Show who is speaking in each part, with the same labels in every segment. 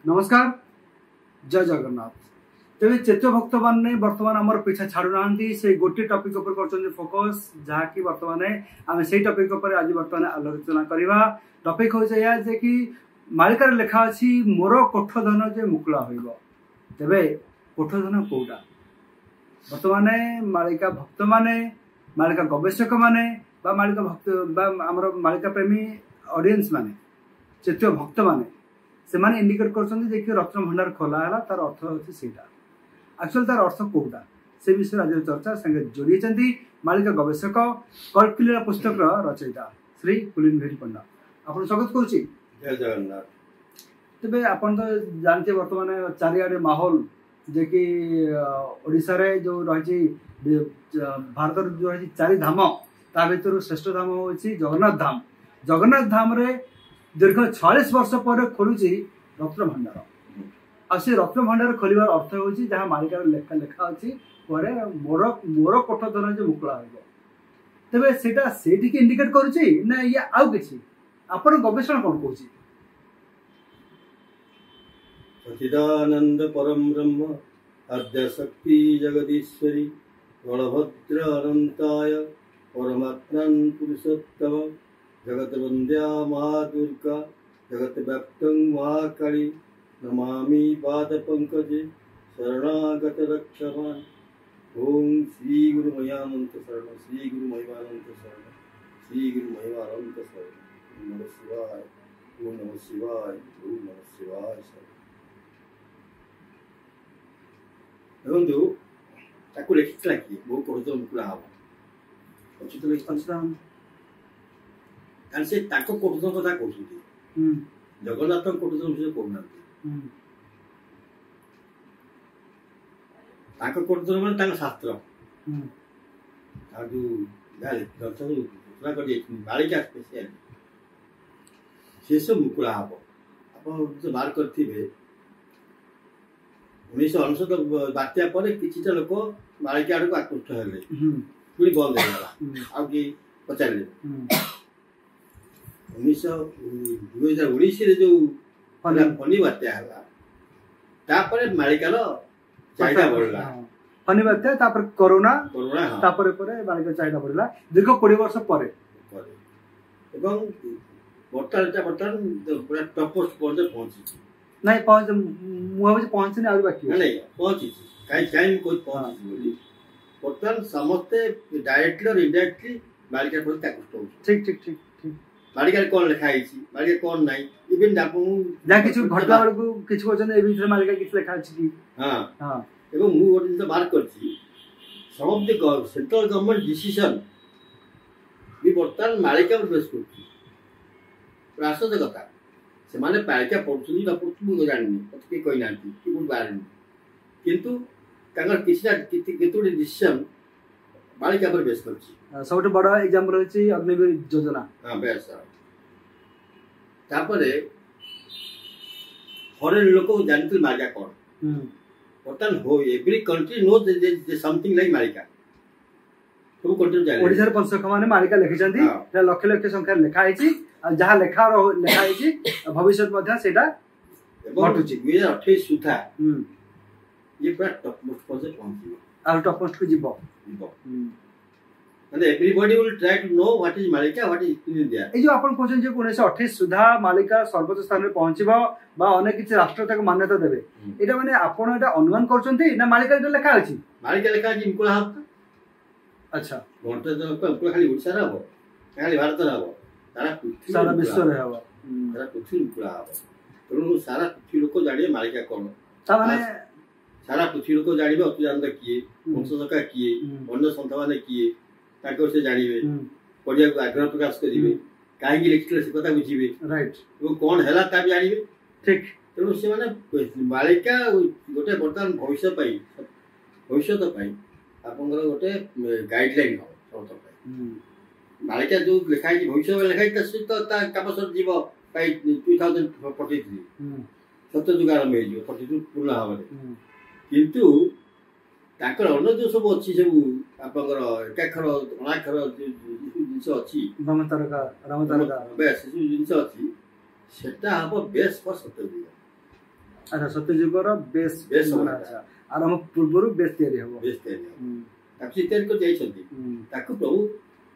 Speaker 1: नमस्कार जय जगन्नाथ। तेज चेत्य भक्त मैंने बर्तमान आम पीछा छाड़ू ना से गोटे टपिक कर फोकस जहाँकि बर्तमान आम से टपिक आज बर्तमान आलोचना करवा। टपिक हूँ जे कि मालिकार लेखा अच्छी मोर कोठधन जे मुकुला हो तेरे कोठधन कौटा बर्तमान मालिका भक्त माने मालिका गवेषक माने मालिका भक्त आमर मालिका प्रेमी ऑडियंस माने चेत्य भक्त माने से माने इंडिकेट कर रत्न भंडार खोला है तार अर्थ अच्छे सीटा एक्चुअल तार अर्थ कौटा से विषय आज चर्चा संगे जोड़ी मालिका गवेषक कल्पलीला पुस्तक रचयिता श्री कुलीन भेरी पंडा आपन स्वागत करुच्ची।
Speaker 2: जय जगन्नाथ।
Speaker 1: तेरे आपन तो जानते बर्तमान चारिआडे माहौल जे कि ओडिशा रे जो रही भारत जो रही चारि धाम ता भीतर श्रेष्ठ धाम हूँ जगन्नाथ धाम। जगन्नाथ धाम रे दीर्घ 46 वर्ष पर खोलुची रत्न भंडार आ से रत्न भंडार खोलिबार अर्थ होची जहाँ मालिकार लेखा लेखा अच्छी मोर मोर कोठधन जो मुकुला हो तेरे सेटा सेठी की इंडिकेट करुची ना या आउ किछि आपन गवेषणा कोन कहूची।
Speaker 2: सच्चिदानंद परम ब्रह्म आद्य शक्ति जगदीश्वरी बलभद्र अनंताय परमात्मन पुरुषोत्तम जगत वंद्या महादुर्गा जगत व्याप्तं महाकाली नमामि पाद पंकजे शरणागत रक्षमान्। ओम श्री गुरु महिमानंद शरण श्री गुरु महिमानंद शरण श्री गुरु महिमानंद शरण नमः शिवाय ओम नमः शिवाय ओम नमः शिवाय। देखो ताको लिखितला कि मो कोठधन मुकुला हम अच्छी तो लिखिता से कोठधन कथा कहते जगन्नाथ कोठधन विषय कहना कोठधन मान शास्त्र बालिका स्पेशल से सब मुकुला हम आप बार करेंगे 1999 बात्या पर किछिटा लोक बालिका आड़ को आकृष्ट हेले पुणी बंद हो पचारे 2019 जो फनी बात्या है मालिकार चाहिदा बढ़ला
Speaker 1: फनी बात्या कोरोना मालिका चाहिदा बढ़ला दीर्घ 20 वर्ष पर बर्तमान पूरा टॉप पोस्ट पर पहुंची नहीं पहुंचने आ बाकी
Speaker 2: नहीं पहुंची कहीं कोई पहुंची बोली बर्तमान समस्ते डायरेक्टली और इनडायरेक्टली बालिका प्रति आकृष्ट हो।
Speaker 1: ठीक ठीक ठीक ठीक
Speaker 2: बालिका कौन लिखा है बालिका कौन नहीं इवन जापू
Speaker 1: जा किछु घटला बड़को किछु कोचन ए भीतर बालिका किछु लिखा अछि कि हां हां
Speaker 2: एवं मु गोटे जिन बार करछि some of the central government decision भी बर्तमान बालिका पर बेस करछि राष्ट्र कथा से माने बालिका पढ़ुछनी ना पढ़ुछनी जानि के कोइ नांती कि कोन बारनी किंतु कांगर किछना केतोडी डिसीजन बालिका पर बेस करछि।
Speaker 1: सबसे बड़ा एग्जांपल होछि अग्निवीर योजना।
Speaker 2: हां बेस तापरे फॉरेन लोक जानते मालिका कोन बर्तमान हो every country no they something like मालिका सब कंट्री जाने
Speaker 1: ओडिसा रे पंचक माने मालिका लिखिछंती लक्ष लक्ष संख्या लिखा आइछि जहाँ लेखा आइछि भविष्य मध्ये सेटा घटुछि
Speaker 2: 2028 सुधा ये पूरा टॉप मोस्ट पर पहुंचिबो
Speaker 1: आ टॉप मोस्ट को जिवो
Speaker 2: and everybody will try to know what is malika what is in India
Speaker 1: ए जो आपण कोचन जे 1928 सुधा मालिका सर्वोच्च स्थान रे पहुंचिबो बा अनेक किछि राष्ट्र तक मान्यता देबे एटा माने आपण एटा अनुमान करचंती ना मालिका जे लेखा अछि
Speaker 2: मालिका लेखा अछि मुकुला हम
Speaker 1: अच्छा
Speaker 2: घंटा जन को खाली ओडिसा रे हबो खाली भारत रे हबो
Speaker 1: सारा विश्व रे हबो
Speaker 2: सारा पृथ्वी मुकुला हबो तनु सारा पृथ्वी लोक जानिए मालिका कोन
Speaker 1: ता माने
Speaker 2: सारा पृथ्वी लोक जानिबे अतुजानंद किए वंशजका किए अन्य संत माने किए ताको से जानिबे पढ़िया को आग्रह प्रकाश करिवे काहे की लिखले से कथा बुझिबे
Speaker 1: राइट
Speaker 2: वो कौन हैला ता भी जानिबे
Speaker 1: ठीक
Speaker 2: तेणु से माने बालिका गोटे बर्तमान भविष्य पाई आपनकर गोटे गाइडलाइन हो सब पाई बालिका जो लिखा है भविष्य में लिखा है तसे तो ता कापसर जीव पाई 2043 सत्य जुग आरंभ हो जिवो 42 पूर्ण हबे किंतु ताकर अन्य जो सब अच्छी सब आपनकर एकाक्षर अनाक्षर जिंस अच्छी रामतारका बेस जिंस अच्छी सेटा हम बेस पर सत्य जुग
Speaker 1: अच्छा सत्ययुगर बेस
Speaker 2: बेस हवा
Speaker 1: अच्छा आरंभ पूर्व बेस तैयारी हबो
Speaker 2: बेस तैयारी ताकि तैयारी को जाइछंती ताकू प्रभु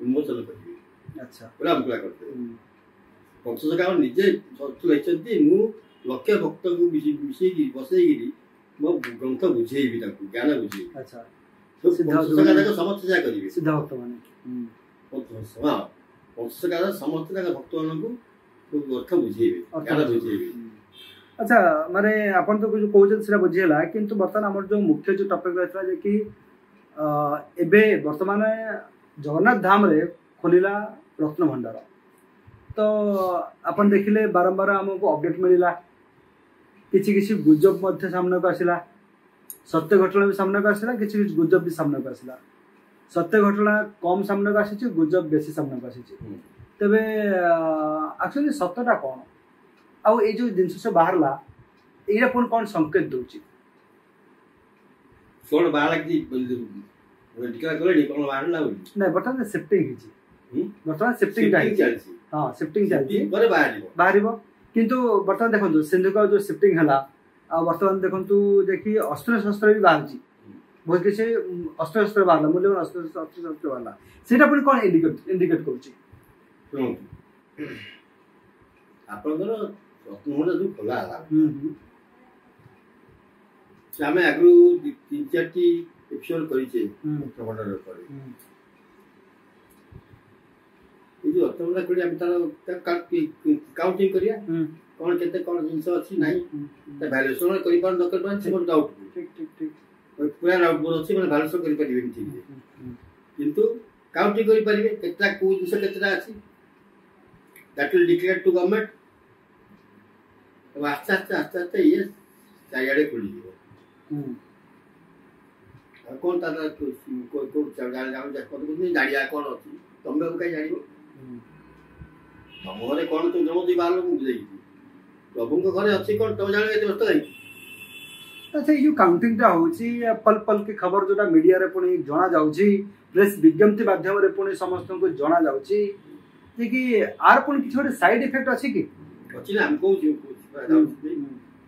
Speaker 2: उन्मोचन करिवे
Speaker 1: अच्छा
Speaker 2: पूरा मुकला करते पंचसखा निजे सत्य लेछंती मु लक्ष्य भक्त को मिसी बसैगिरी मो ग्रंथ बुझेइबी ताकू ज्ञान बुझेइबी
Speaker 1: अच्छा
Speaker 2: पंचसखा तक समस्त जा करिवे
Speaker 1: सिद्ध भक्त माने
Speaker 2: पंचसखा पंचसखा समस्त तक भक्त मानकू तो अर्थ बुझेइबे ज्ञान बुझेइबे
Speaker 1: अच्छा माने अपन तो कुछ कहउछन सेरा बुझियला किंतु वर्तमान हमर जो मुख्य जो टॉपिक रहतला जे कि एबे वर्तमान जगन्नाथ धाम रे खोलिला रत्न भंडार तो अपन देखिले बारंबार हमको अपडेट मिलिला किछि किछि गुजब मध्य सामने को आसिला सत्य घटना भी सामने को आसिला किछि किछि गुजब भी सामने को आसिला सत्य घटना कम सामने को आसिछि गुजब बेसी सामने को आसिछि तबे एक्चुअली सत्यटा कोन आउ ए जो जिनस से बाहरला एरा पुन कोन संकेत दोछि
Speaker 2: कोन बाहर की मेडिकल कॉलेज कोन बाहरला
Speaker 1: नै बर्तमान शिफ्टिंग हिची बर्तमान शिफ्टिंग
Speaker 2: चलछि
Speaker 1: हां शिफ्टिंग चलछि
Speaker 2: बरे बाहरिबो
Speaker 1: किंतु बर्तमान देखंतु सिंधुका जो शिफ्टिंग हला आ बर्तमान देखंतु देखि अस्त्र शस्त्र भी बाहरछि बहुत किसी अस्त्र शस्त्र बाहरला मूल्यवान अस्त्र शस्त्र बाहरला सेटा पुन कोन इंडिकेट करछि
Speaker 2: आपनकर रत्नभंडार जो खोला आमे आगु 3-4 टी एपिसोड करिचे रत्नभंडार पर ये जो रत्नभंडार करी हम तार काउंटिंग करिया कोन केते कोन जिंस अछि नाही त वैल्यूएशन करि पार न कर पान से मोर डाउट
Speaker 1: ठीक ठीक ठीक
Speaker 2: पूरा डाउट मोर अछि माने वैल्यूएशन करि परिबे ठीक किंतु काउंटिंग करि परिबे केतरा को जिंस केतरा अछि that will declare to government आस्ते आस्ते ये चारियाडे खुली कौन तारा को चढ़ा जाऊ जा को नहीं गाड़िया कौन अछि तमे कहीं जानिबो हम घरे कौन तो जमो दी बाल को बुझेई प्रभु को घरे अछि कौन तो जाने एते व्यस्त नहीं
Speaker 1: अच्छा ये काउंटिंग टा होची पल पल की खबर जोटा मीडिया रे पुनी जणा जाउची प्रेस विज्ञप्ति माध्यम रे पुनी समस्त को जणा जाउची जे कि आर पुनी किछ छोटे साइड इफेक्ट अछि कि
Speaker 2: अछि ना हम कहू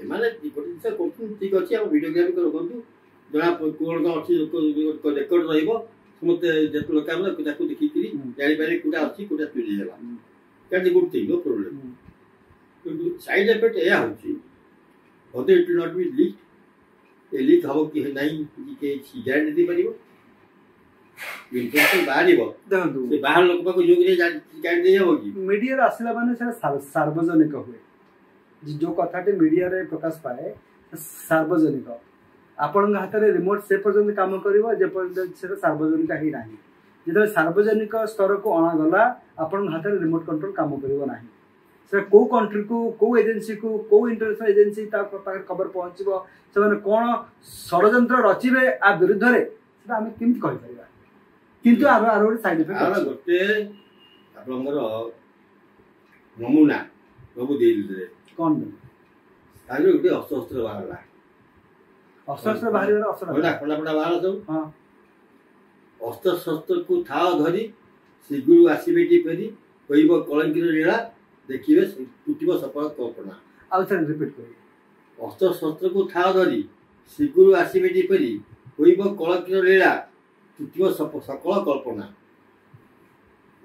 Speaker 2: ए माने कोठी से कोठी ठीक अछि हम वीडियोग्राफी करो कोंतु जणा कोन का अछि को रेकॉर्ड रहइबो समते जत लोक हम ताकू देखि करी जानि पारे कुटा अछि कुटा चुरी जाला that is good thing no problem तो साइड इफेक्ट या होची होते it will not be leak a leak हबो कि नाही कि गारंटी दे परिबो इनफॉर्मेशन बाहरिबो
Speaker 1: देखंतु
Speaker 2: से बाहर लोक पाको जोग रे गारंटी दे हबो कि
Speaker 1: मीडिया रे आसिला माने से सार्वजनिक हुए जो कथाटे मीडिया रे प्रकाश पाए सार्वजनिक आपण हाथ रे रिमोट से पर्यंत काम करिवो जे पर्यंत से सार्वजनिक ही नाही जेते सार्वजनिक स्तर को अणा गला आपण हाथ रे रिमोट कंट्रोल काम करिवो नाही से को कंट्री को एजेंसी को इंटरनेशनल एजेंसी ता पाखर खबर पहुंचबो से माने कोन षडयंत्र रचिबे आ विरुद्ध रे सेटा हम किंत कहि परिबा किंतु आरो साइड इफेक्ट
Speaker 2: आरो गोटे आपनकर नमूना प्रभु देल रे
Speaker 1: कोन
Speaker 2: ताजो गोटे अस्त्र बाहरला
Speaker 1: अस्त्र बाहर अस्त्र
Speaker 2: फटा बाहर सब
Speaker 1: हां
Speaker 2: अस्त्र शस्त्र को थाओ धरी सिगुरु आसीबेटी फेरी कहिबो कलंकिर लीला देखिबे टुटिबो सफल कल्पना
Speaker 1: आउ थन रिपीट करी
Speaker 2: अस्त्र शस्त्र को थाओ धरी सिगुरु आसीबेटी फेरी कहिबो कलंकिर लीला टुटिबो सकल कल्पना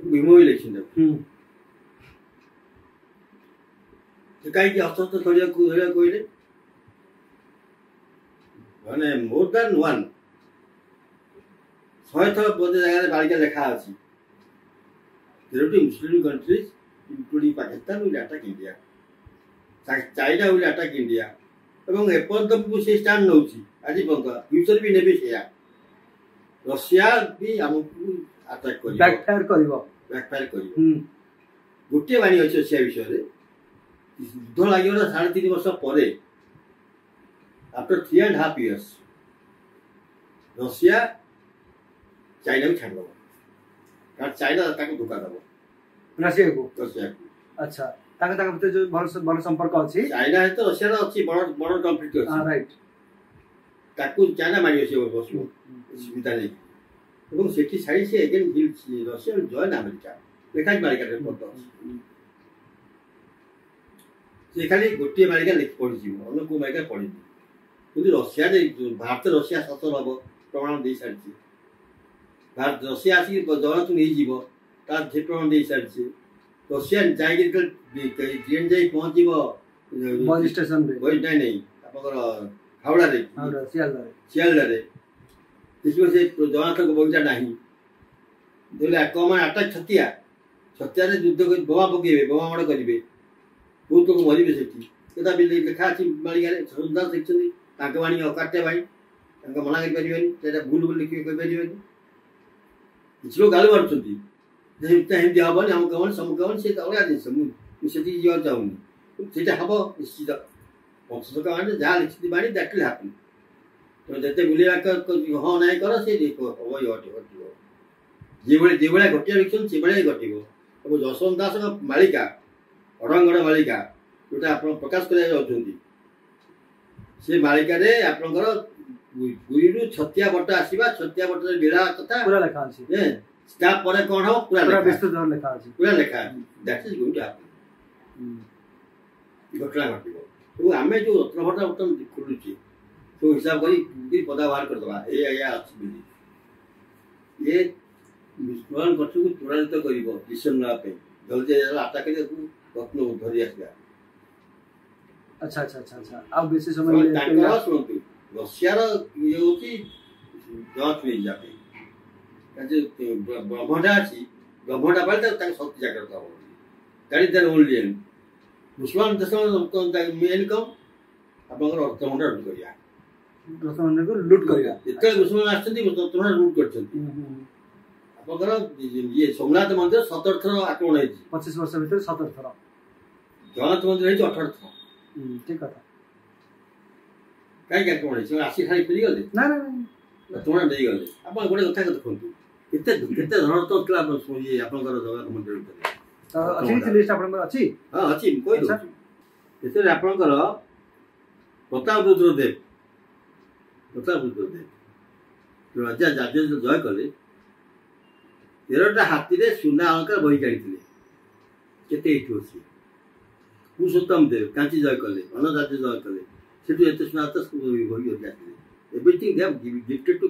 Speaker 2: विमोई लेखिन तो कहीं की अस्त्र थोड़िया कोइले माने मोर देन वन 100 थर बोधे जगह बालिका लेखा अछि 30 Muslim countries including Pakistan will attack India China will attack India एवं एपर्यंत को से स्टैंड नउछि आज पंका फ्यूचर भी नेबे सेया रशिया भी हमकु अटैक करिवो बैकफायर करिवो गोटे बाणी अछि रशिया विषय रे युद्ध लागियो 3.5 वर्ष परे आफ्टर 3.5 years रशिया चाइना भी छाड़ो कारण चाइना ताको धोखा दबो
Speaker 1: रशिया को अच्छा ताके ताके जो भल संपर्क अछि
Speaker 2: चाइना है तो रशिया रो अछि बड़ कॉन्फ्लिक्ट अछि
Speaker 1: राइट
Speaker 2: ताको चाइना मारियो से बसु सुविधा नै এবং সেটি ছাড়ি সে এগেন হিল রশিয়া জয়েন আমেরিকা লেখাই মারিকা রে পড়তো से खाली गोटे मालिका पढ़ी अन्य को मालिका पढ़ी कि रशिया भारत रशिया शासन हम प्रमाण दे सारी भारत रशिया आसिक जगन्नाथ नहीं तार प्रमाण दे सारी रशिया जाए ट्रेन जा पहुँच
Speaker 1: स्टेशन
Speaker 2: नहीं आप हावड़ा सियालदार देखिए से जगन्नाथ बगीचा नहीं देखिए आक्रमण आटा छतिया छतिया युद्ध बोमा पकड़े बोमा माड़ करेंगे बहुत लोग मरवे से लिखा अच्छी मालिका सुंदर देखते बाणी अकाटे भाई मना कर भूल भूल लिखिए किसी लोग गालू मार्चंती हमें हेनी हम कमन समुक कमन से अलग जिन मुझे जा चाहूनी से हम निश्चित पंचशक मैंने जहाँ लिखी बाणी दैट विल हैपन तो जिते बुलेगा हाँ ना कर से हम जो भाई घटिया लिखुन से भाई घटो अब जशवंत दास मालिका अड़ंगड़ मालिका जोटा आप प्रकाश कर से मालिका आपंकर गुरी रु छतिया बट आसवा छतिया बट बेड़ा कथा
Speaker 1: पूरा लिखा अछि
Speaker 2: तापर कौन हम पूरा
Speaker 1: विस्तृत लिखा अछि
Speaker 2: पूरा लिखा that is going to happen घटना घटो तो आम जो रत्नभट्टा बर्तमान खोलुचे तो हिसाब कर पदा बाहर करदे ये विस्मरण गछ को त्वरान्वित कर डिसीजन नापे जल्दी आटा कर रत्न धरी आसला
Speaker 1: अच्छा अच्छा अच्छा अच्छा अब बेसी समय
Speaker 2: शुणु रशियार ये होची जांच में जाते ब्रह्मटा अच्छी ब्रह्मटा पाले शक्ति जागृत हो दैट इज देयर ओनली एम मुसलमान देश मेन कम आपंकर रत्नभंडार लुट करिया
Speaker 1: रत्नभंडार को लुट करिया
Speaker 2: इतने मुसलमान आछथि रत्नभंडार लुट करछथि आपंकर ये सोमनाथ मंदिर 17 थर आक्रमण है
Speaker 1: 25 वर्ष भीतर 17 थर
Speaker 2: जगन्नाथ मंदिर है 18 थर
Speaker 1: ठीक कथा
Speaker 2: कहीं आक्रमण है 80 खाली फेरी गले
Speaker 1: ना ना
Speaker 2: रत्नभंडार नहीं गले आपन गोटे कथा देखंतु केते केते धन तो क्ला ये आपंकर जगन्नाथ मंदिर
Speaker 1: तो अच्छी लिस्ट आपन अछि
Speaker 2: हां अछि कोइ दो एते आपनकर प्रताप रुद्रदेव राजा जाजन जय कले 13टा हाथी रे सुना अलंकार बही काढिथिले केते इठो अछि पुरुषोत्तम देव कांची जय कले अनराज्य जय कले सेटु एते सुना त बही हो जाथिले everything they have gifted to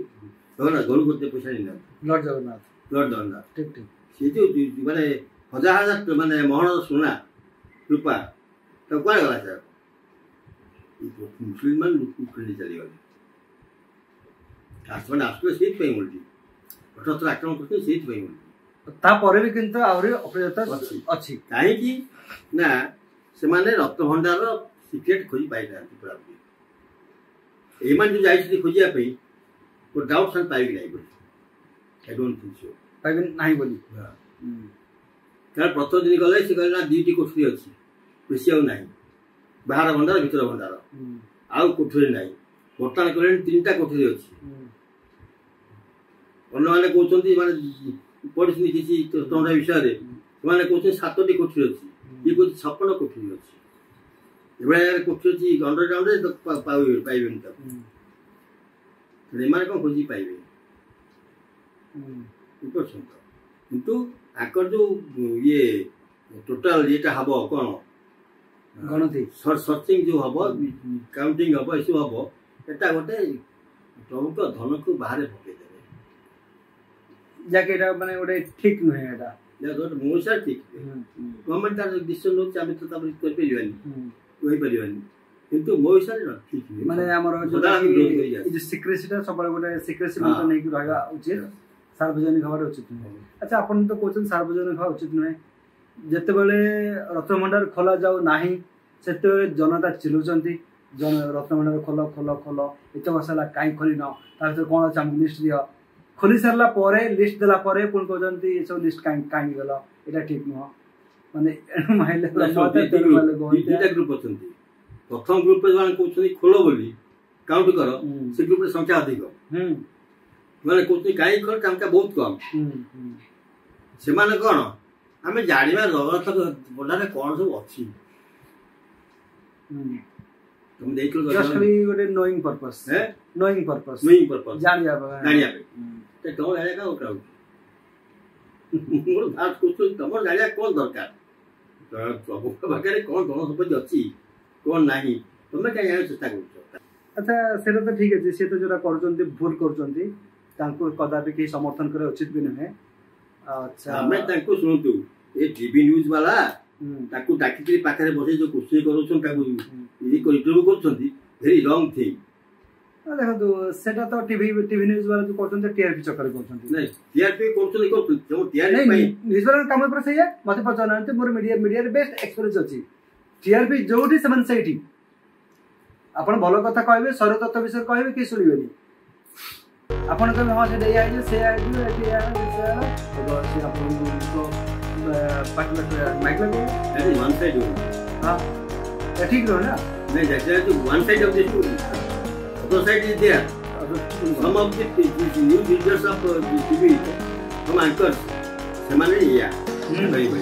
Speaker 2: Jagannath गोल करते पैसा नहीं
Speaker 1: लॉर्ड जगन्नाथ ठीक ठीक
Speaker 2: से जो माने हजार हजार माने महण सुना रूपा तो क्या गला सर मुसलमान लुटुट चली गले आसमान आसले से बोलती 78 आक्रमण करते से बोलती
Speaker 1: भी किंतु आहुरी अप्रयता अछि
Speaker 2: काहे कि ना से माने रत्नभंडार सिक्रेट खोजी पाई ना पूरा एमान जो जाई खोजिया पे को डाउट सन पाई नहीं बोली आई डोंट थिंक सो
Speaker 1: पाई नहीं बोली
Speaker 2: कारण प्रथम दिन गले से कहला दुईटी कोठरी अछि बेसी आ नहीं बाहर भंडार भीतर भंडार आउ कोठरी नहीं बर्तमान कहले 3टा कोठरी अछि अन्य माने कहउछन्ती माने पढिसनी किछि तोंडा विषय रे माने कहउछ 7टी कोठरी अछि ये को 56 कोठरी अछि एबे कोठरी अछि अंडरग्राउंड रे पाइबेन त रे माने को खोजी पाइबे किंतु आकर जो ये टोटल ये हबो कोन
Speaker 1: गणति
Speaker 2: सर्चिंग जो हबो काउंटिंग हबो ऐसे हबो एटा गोटे प्रमुख धन को बाहर पके देबे
Speaker 1: जाके एटा माने गोटे ठीक नहे एटा
Speaker 2: या गोटे मोसा ठीक गवर्नमेंट तार डिसीजन लो चाबे तो तब कर परिवानी होई परिवानी किंतु मोसा न ठीक
Speaker 1: माने हमर जो सिक्रेसीटा सब गोटे सिक्रेसी मेंटेन नै कि रहगा उचित सार्वजनिक हवा उचित नुहे अच्छा आपन तो कहते सार्वजनिक हवा उचित नुहे जिते बड़े रत्नभंडार खोला जाऊ नाही सेते जनता चिलुचंती रत्नभंडार खोल खोल खोल एत मसला कहीं खोली न तार कौन अच्छा लिस्ट दियो खोली सारा पर लिस्ट देला पर पुन कहते ये सब लिस्ट कहीं गला एटा ठीक नुह माने माइले
Speaker 2: दुईटा ग्रुप अछंती प्रथम ग्रुप रे जण कहउछनी खोलो बोली काउंट करो से ग्रुप रे संख्या अधिक माने कोती काई खोल टंका बहुत कम से माने कोन हमें जानिबा जगत बडारे कोन सब अछि तुम देखलो
Speaker 1: जस्ट गोटे नोइंग पर्पस जानिया
Speaker 2: ते तो जानिया का उठाउ मोर बात कुछ तमर जानिया कोन दरकार ସବୁ ପାଖରେ କ'ଣ ଧନ ସମ୍ପତ୍ତି ଅଛି କ'ଣ ନାହିଁ ତମେ କାହିଁ ଜାଣିବାକୁ ଚେଷ୍ଟା କରୁଛ।
Speaker 1: ଆଚ୍ଛା ସେଇଟା ତ ଠିକ୍ ଅଛି, ସିଏ ତ ଯୋଉଟା କରୁଛନ୍ତି ଭୁଲ କରୁଛନ୍ତି, ତାଙ୍କୁ କଦାପି କେହି ସମର୍ଥନ କରିବା ଉଚିତ ବି ନୁହେଁ। ଆଚ୍ଛା
Speaker 2: ଆମେ ତାଙ୍କୁ ଶୁଣନ୍ତୁ, ଏ ଟିଭି ନ୍ୟୁଜ୍ ବାଲା ତାକୁ ଡାକିକିରି ପାଖରେ ବସେଇ ଯୋଉ କୋଶ୍ଚିନ୍ କରୁଛନ୍ତି ତାକୁ ଇଣ୍ଟରଭ୍ୟୁ କରୁଛନ୍ତି, ଭେରି ରଙ୍ଗ ଥିଙ୍ଗ।
Speaker 1: ଦେଖନ୍ତୁ ସେଟା ତ ଟିଭି ନ୍ୟୁଜ୍ ବାଲା ଯୋଉ କରୁଛନ୍ତି ଟିଆରପି ଚକ୍କରରେ କରୁଛନ୍ତି।
Speaker 2: ନାଇଁ ଟିଆରପି କରୁଛନ୍ତି
Speaker 1: ନ୍ୟୁଜ୍ ବାଲା କାମ ଉପରେ ସେଇଆ, ମତେ ପଚାରୁନାହାନ୍ତି, ମୋର ମିଡିଆରେ ବେଷ୍ଟ ଏକ୍ସପିରିଏନ୍ସ ଅଛି। ଟିଆରପି ଯୋଉଠି ସେମାନେ ସେଇଠି। ଆପଣ ଭଲ କଥା କହିବେ, ଶରୀର ତତ୍ତ୍ୱ ବିଷୟରେ କହିବେ, କେହି ଶୁଣିବେନି। ଆପଣ କହିବେ ହଁ ସେଟା ଏଇଆ ହେଇଯିବ ସେଇଆ ହେଇଯିବ ଏଠି ଏଇଆ ହେଲା ସେ ଆପଣଙ୍କୁ ମାଇକ୍ ଲଗେଇବେ।
Speaker 2: one side
Speaker 1: ହଁ ଠିକ୍ ରହେ ନା।
Speaker 2: ନାଇଁ that's one side of the story. Other side is there. Some of the new leaders of TV, some anchors, ସେମାନେ ଏଇଆ କହିବେ।